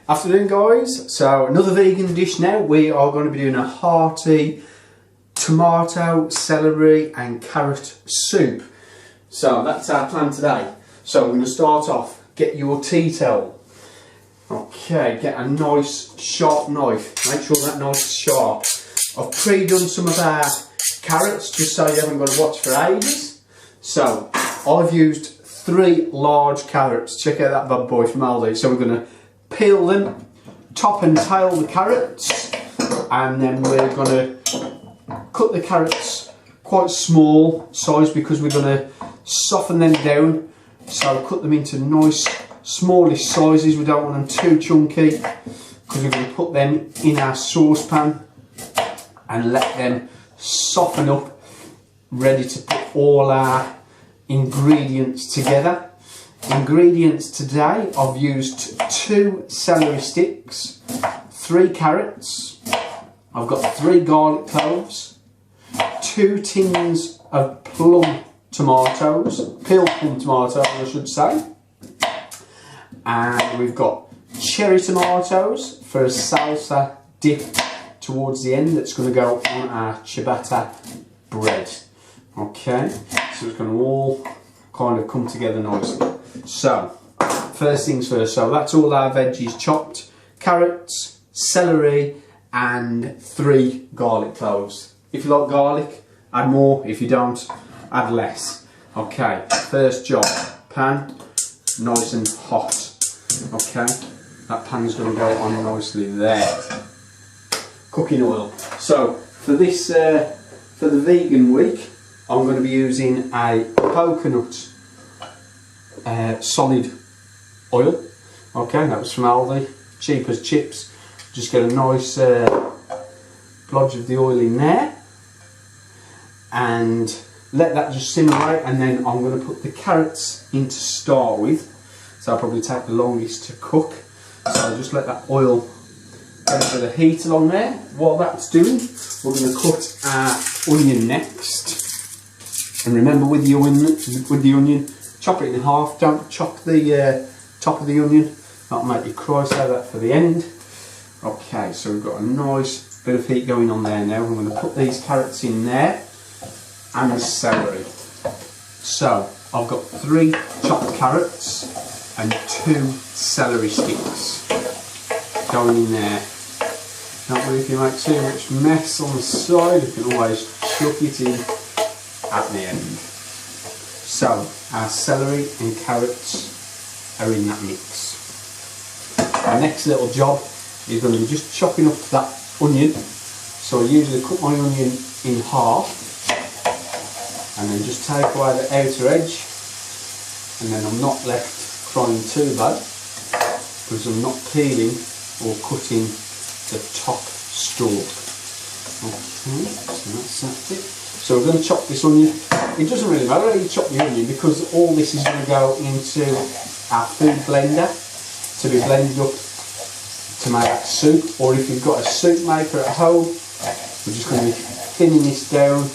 Afternoon guys, so another vegan dish now. We are going to be doing a hearty tomato, celery and carrot soup. So that's our plan today. So we're going to start off, get your tea towel. Okay, get a nice sharp knife, make sure that knife is sharp. I've pre-done some of our carrots just so you haven't got to watch for ages. So I've used 3 large carrots, check out that bad boy from Aldi. So we're going to peel them, top and tail the carrots, and then we're going to cut the carrots quite small size because we're going to soften them down. So cut them into nice smallish sizes. We don't want them too chunky because we're going to put them in our saucepan and let them soften up, ready to put all our ingredients together. Ingredients today, I've used 2 celery sticks, 3 carrots, I've got 3 garlic cloves, 2 tins of plum tomatoes, peeled plum tomatoes I should say, and we've got cherry tomatoes for a salsa dip towards the end that's going to go on our ciabatta bread. Okay, so it's going to all kind of come together nicely. So, first things first, so that's all our veggies chopped, carrots, celery and 3 garlic cloves. If you like garlic, add more, if you don't, add less. Okay, first job, pan, nice and hot. Okay, that pan's going to go on nicely there. Cooking oil. So, for this, for the vegan week, I'm going to be using a coconut solid oil. Okay, that was from Aldi, cheap as chips. Just get a nice blodge of the oil in there and let that just simmer away, and then I'm going to put the carrots in to start with. So I'll probably take the longest to cook. So I'll just let that oil go for the heat along there. While that's doing, we're going to cut our onion next. And remember with the onion, chop it in half, don't chop the top of the onion, that'll make you cry, save that for the end. Okay, so we've got a nice bit of heat going on there now. I'm going to put these carrots in there and the celery. So I've got 3 chopped carrots and 2 celery sticks going in there. Don't worry if you make too much mess on the side, you can always chuck it in at the end. So our celery and carrots are in that mix. Our next little job is going to be just chopping up that onion. So I usually cut my onion in half and then just take away the outer edge, and then I'm not left crying too bad because I'm not peeling or cutting the top stalk. Okay, so that's it. So we're going to chop this onion. It doesn't really matter how you chop the onion because all this is going to go into our food blender to be blended up to make soup, or if you've got a soup maker at home, we're just going to be thinning this down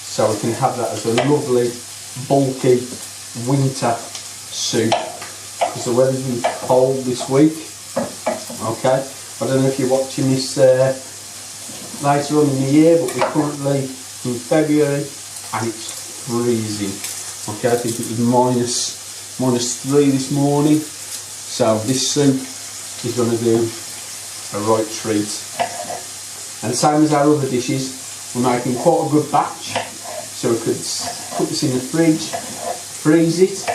so we can have that as a lovely bulky winter soup because the weather's been cold this week. Okay, I don't know if you're watching this later on in the year, but we're currently in February and it's freezing. Okay, I think it was -3 this morning. So this soup is going to do a right treat. And same as our other dishes, we're making quite a good batch. So we could put this in the fridge, freeze it,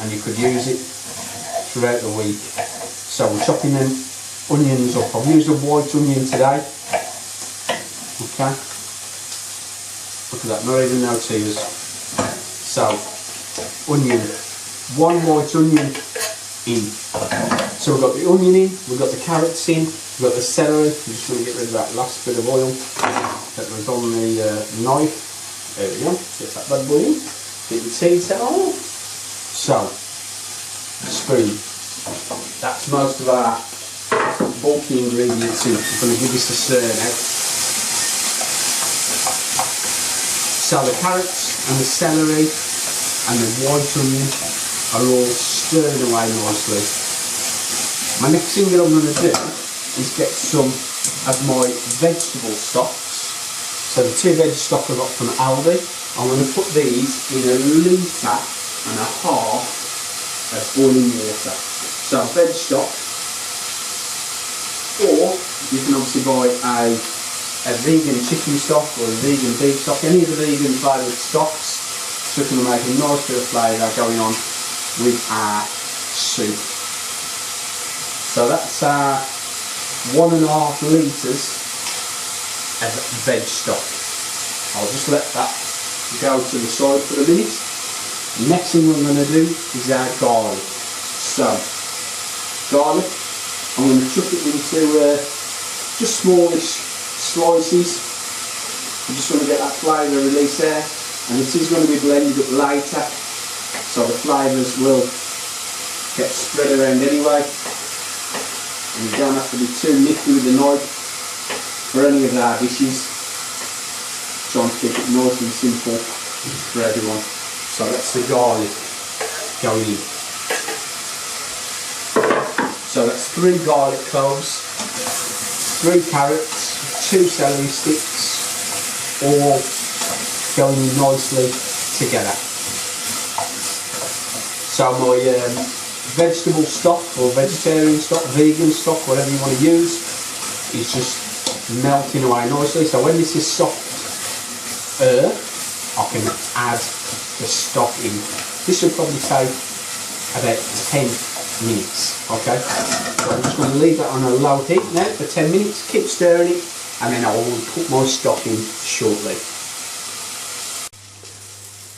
and you could use it throughout the week. So we're chopping them onions up. I've used a white onion today. Okay, look at that, not even no tears. So, onion, 1 white onion in. So we've got the onion in, we've got the carrots in, we've got the celery. I'm just going to get rid of that last bit of oil that was on the knife. There we go, get that bad boy in, get the tea towel. So, spoon. That's most of our bulky ingredients in. I'm going to give this a stir now. So the carrots and the celery and the white onion are all stirred away nicely. My next thing that I'm going to do is get some of my vegetable stocks. So the 2 veg stock I got from Aldi, I'm going to put these in 1.5 litres of boiling water. So veg stock, or you can obviously buy a vegan chicken stock or a vegan beef stock, any of the vegan flavoured stocks. Just going to make a nice bit of flavour going on with our soup. So that's 1.5 litres of veg stock. I'll just let that go to the side for a minute. Next thing we're going to do is our garlic. So, garlic, I'm going to chuck it into just smallish slices. I'm just going to get that flavour release there, and it is going to be blended up later, so the flavours will get spread around anyway. And you don't have to be too nifty with the knife for any of our dishes. Trying to keep it nice and simple for everyone. So that's the garlic going in. So that's 3 garlic cloves, 3 carrots, 2 celery sticks, all going in nicely together. So my vegetable stock or vegetarian stock, vegan stock, whatever you want to use, is just melting away nicely. So when this is soft, I can add the stock in. This will probably take about 10 minutes, okay? So I'm just going to leave that on a low heat now for 10 minutes, keep stirring it, and then I will put my stock in shortly.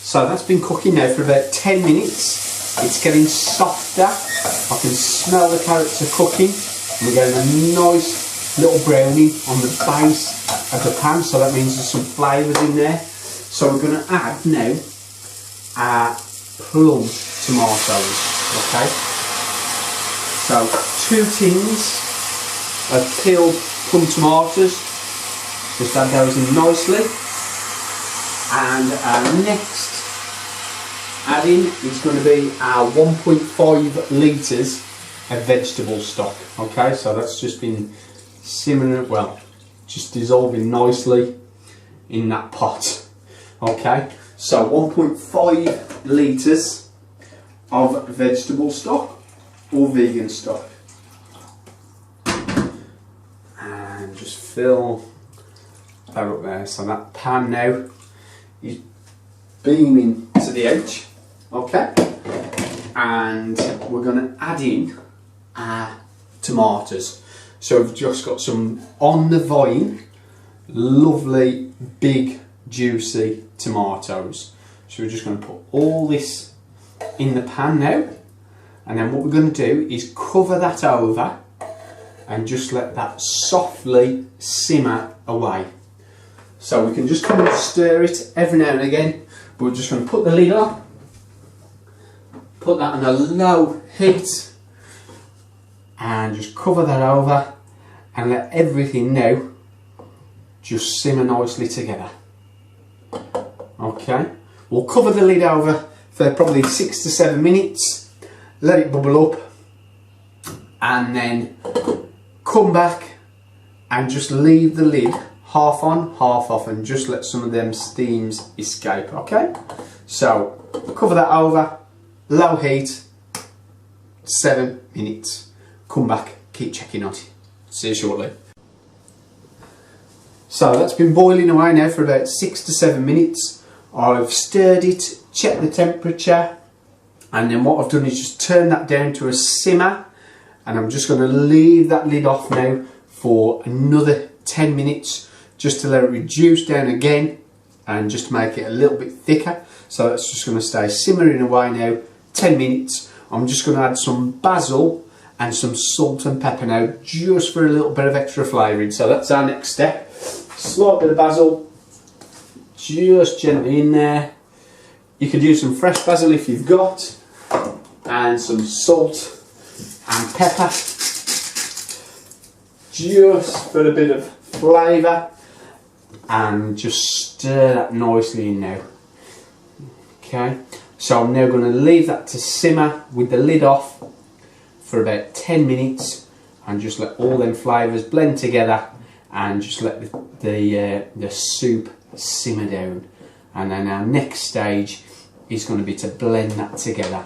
So that's been cooking now for about 10 minutes. It's getting softer. I can smell the carrots are cooking. We're getting a nice little browning on the base of the pan, so that means there's some flavours in there. So we're going to add now our plum tomatoes, okay? So 2 tins of peeled plum tomatoes, just add those in nicely. And our next add-in is going to be our 1.5 litres of vegetable stock, okay? So that's just been simmering, well, just dissolving nicely in that pot, okay? So 1.5 litres of vegetable stock or vegan stock, and just fill that up there. So that pan now is beaming to the edge, okay? And we're going to add in our tomatoes. So we've just got some on the vine, lovely big juicy tomatoes. So we're just going to put all this in the pan now, and then what we're going to do is cover that over and just let that softly simmer away. So we can just come and stir it every now and again, but we're just going to put the lid on, put that on a low heat, and just cover that over and let everything now just simmer nicely together. Okay, we'll cover the lid over for probably 6 to 7 minutes, let it bubble up, and then come back and just leave the lid half on, half off, and just let some of them steams escape, okay? So, cover that over, low heat, 7 minutes. Come back, keep checking on it. See you shortly. So that's been boiling away now for about 6 to 7 minutes. I've stirred it, checked the temperature, and then what I've done is just turn that down to a simmer, and I'm just going to leave that lid off now for another 10 minutes just to let it reduce down again and just to make it a little bit thicker. So that's just going to stay simmering away now 10 minutes. I'm just going to add some basil and some salt and pepper now, just for a little bit of extra flavouring. So that's our next step. Slight bit of basil, just gently in there. You could use some fresh basil if you've got, and some salt and pepper, just for a bit of flavour, and just stir that nicely in now. Okay, so I'm now going to leave that to simmer with the lid off for about 10 minutes and just let all them flavours blend together, and just let the soup simmer down. And then our next stage is going to be to blend that together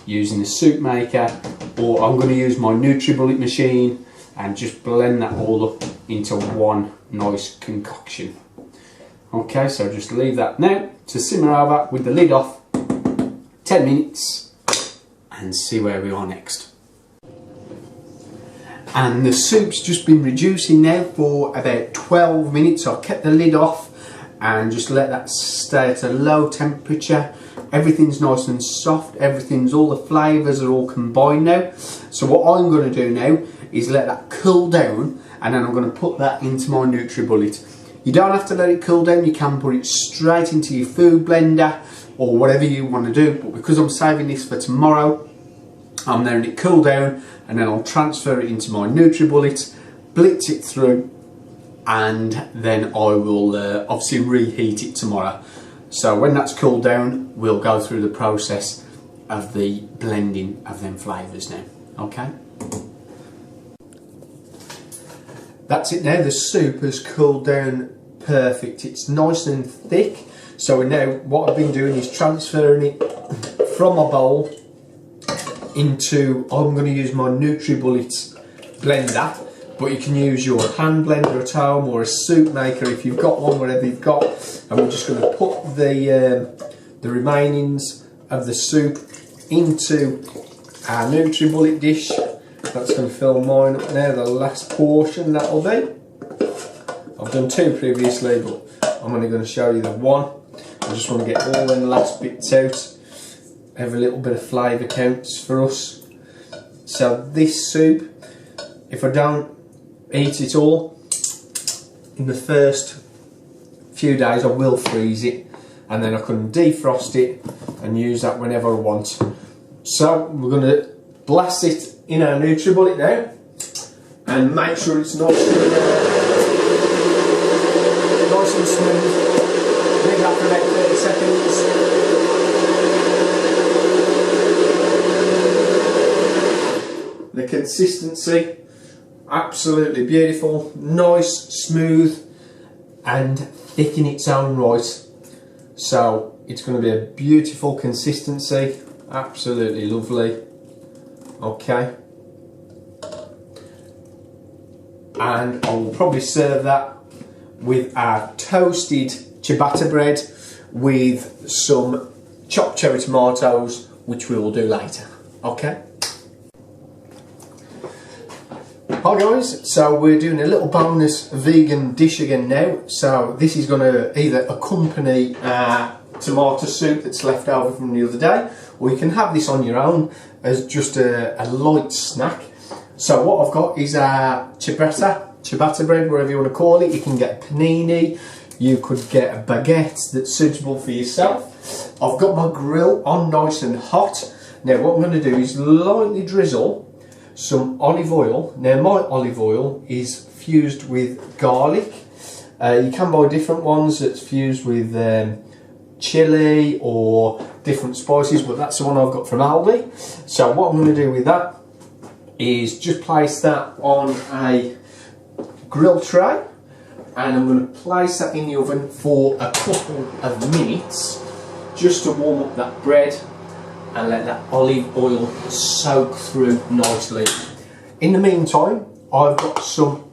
using the soup maker, or I'm going to use my NutriBullet machine and just blend that all up into one nice concoction. Okay, so just leave that now to simmer over with the lid off 10 minutes and see where we are next. And the soup's just been reducing now for about 12 minutes. So I kept the lid off and just let that stay at a low temperature. Everything's nice and soft, all the flavours are all combined now. So what I'm going to do now is let that cool down, and then I'm going to put that into my NutriBullet. You don't have to let it cool down, you can put it straight into your food blender or whatever you want to do, but because I'm saving this for tomorrow, I'm letting it cool down, and then I'll transfer it into my NutriBullet, blitz it through, and then I will obviously reheat it tomorrow. So when that's cooled down, we'll go through the process of the blending of them flavours now, okay? That's it now, the soup has cooled down perfect. It's nice and thick. So now what I've been doing is transferring it from my bowl into, I'm going to use my NutriBullet blender, but you can use your hand blender at home or a soup maker if you've got one, whatever you've got. And we're just going to put the remainings of the soup into our NutriBullet dish. That's going to fill mine up now, the last portion that'll be. I've done two previously, but I'm only going to show you the one. I just want to get all them last bits out. Every little bit of flavour counts for us. So this soup, if I don't eat it all in the first few days, I will freeze it, and then I can defrost it and use that whenever I want. So we're going to blast it in our NutriBullet now and make sure it's nice and smooth. Leave that for about 30 seconds. The consistency, absolutely beautiful, nice, smooth and thick in its own right. So it's going to be a beautiful consistency, absolutely lovely. Okay, and I will probably serve that with our toasted ciabatta bread with some chopped cherry tomatoes, which we will do later. Okay. Hi guys, so we're doing a little bonus vegan dish again now. So this is going to either accompany tomato soup that's left over from the other day, or you can have this on your own as just a light snack. So what I've got is a ciabatta bread, whatever you want to call it. You can get a panini, you could get a baguette that's suitable for yourself. I've got my grill on nice and hot. Now what I'm going to do is lightly drizzle some olive oil. Now my olive oil is fused with garlic. You can buy different ones that's fused with chili or different spices, but that's the one I've got from Aldi. So what I'm going to do with that is just place that on a grill tray, and I'm going to place that in the oven for a couple of minutes just to warm up that bread and let that olive oil soak through nicely. In the meantime, I've got some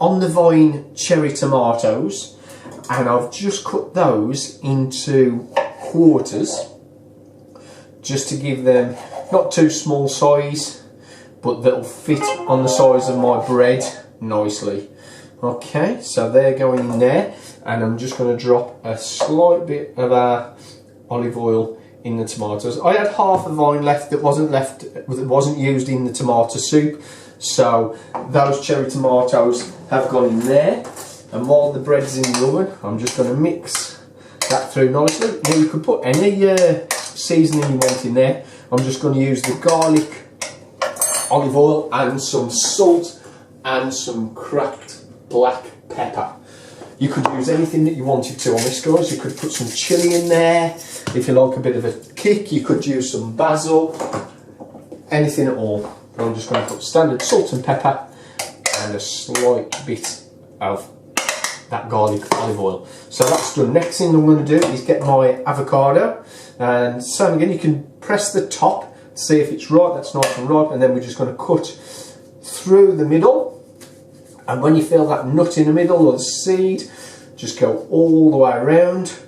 on the vine cherry tomatoes, and I've just cut those into quarters just to give them not too small size, but that'll fit on the size of my bread nicely. Okay, so they're going in there, and I'm just going to drop a slight bit of our olive oil in the tomatoes. I had half a vine left that wasn't used in the tomato soup, so those cherry tomatoes have gone in there. And while the bread's in the oven, I'm just going to mix that through nicely. Now you can put any seasoning you want in there. I'm just going to use the garlic, olive oil and some salt and some cracked black pepper. You could use anything that you wanted to on this, guys. You could put some chilli in there. If you like a bit of a kick, you could use some basil. Anything at all. I'm just going to put standard salt and pepper and a slight bit of that garlic olive oil. So that's done. Next thing I'm going to do is get my avocado, and same again, you can press the top to see if it's right, that's nice and ripe, and then we're just going to cut through the middle, and when you feel that nut in the middle or the seed, just go all the way around,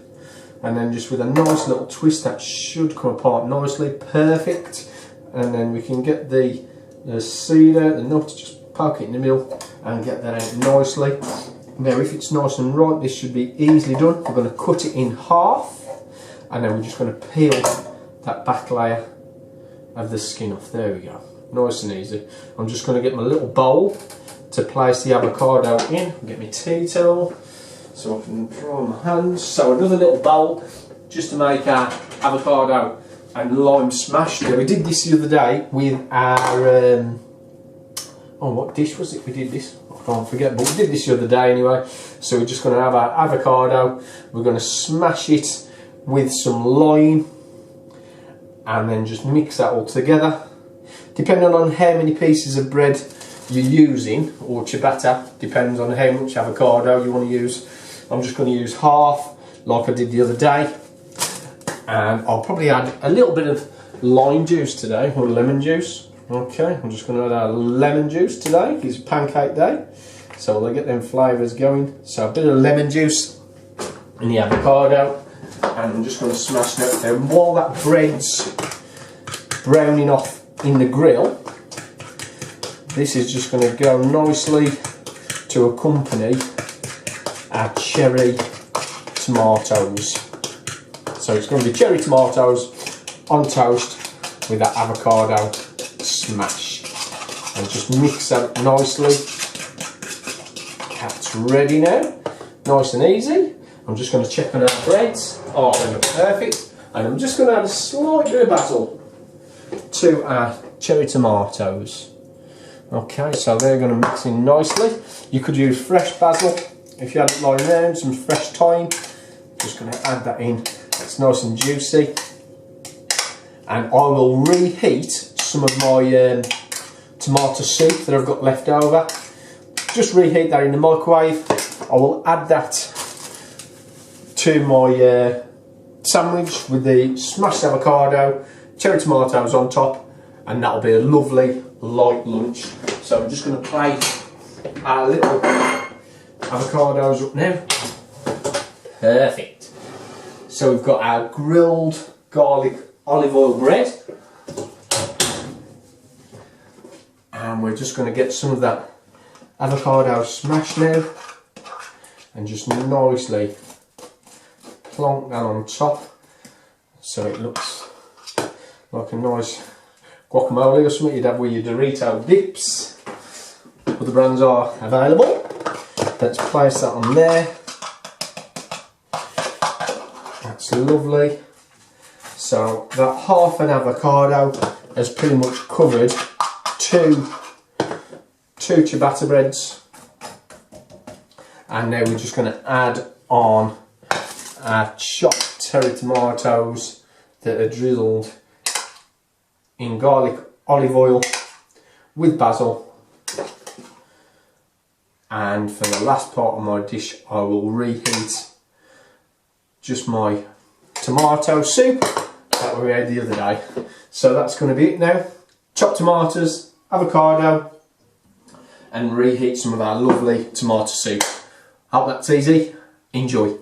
and then just with a nice little twist that should come apart nicely, perfect. And then we can get the seed out, the nut, just poke it in the middle and get that out nicely. Now if it's nice and ripe, this should be easily done. We're going to cut it in half, and then we're just going to peel that back layer of the skin off. There we go, nice and easy. I'm just going to get my little bowl to place the avocado in, get my tea towel so I can dry my hands. So another little bowl just to make our avocado and lime smash. Now we did this the other day with our oh, what dish was it we did this? I can't forget, but we did this the other day anyway. So we're just going to have our avocado, we're going to smash it with some lime and then just mix that all together. Depending on how many pieces of bread you're using, or ciabatta, depends on how much avocado you want to use. I'm just going to use half like I did the other day, and I'll probably add a little bit of lime juice today, or lemon juice. Okay, I'm just going to add our lemon juice today. It's pancake day, so we'll get them flavours going. So a bit of lemon juice in the avocado, and I'm just going to smash that. And while that bread's browning off in the grill, this is just going to go nicely to accompany our cherry tomatoes. So it's going to be cherry tomatoes on toast with that avocado smash, and just mix that nicely. That's ready now, nice and easy. I'm just going to check on our breads. Oh, they look perfect. And I'm just going to add a slight bit of basil to our cherry tomatoes. Okay, so they're going to mix in nicely. You could use fresh basil if you had it lying around, some fresh thyme. Just going to add that in. It's nice and juicy. And I will reheat some of my tomato soup that I've got left over. Just reheat that in the microwave. I will add that to my sandwich with the smashed avocado, cherry tomatoes on top, and that'll be a lovely light lunch. So I'm just going to plate our little avocados up now. Perfect. So we've got our grilled garlic olive oil bread, and we're just going to get some of that avocado smashed now and just nicely plonk that on top so it looks like a nice guacamole or something you'd have with your Dorito dips. Other brands are available. Let's place that on there. That's lovely. So that half an avocado has pretty much covered two ciabatta breads, and now we're just going to add on our chopped cherry tomatoes that are drizzled in garlic olive oil with basil. And for the last part of my dish, I will reheat just my tomato soup that we had the other day. So that's going to be it now. Chopped tomatoes, avocado, and reheat some of our lovely tomato soup. Hope that's easy. Enjoy.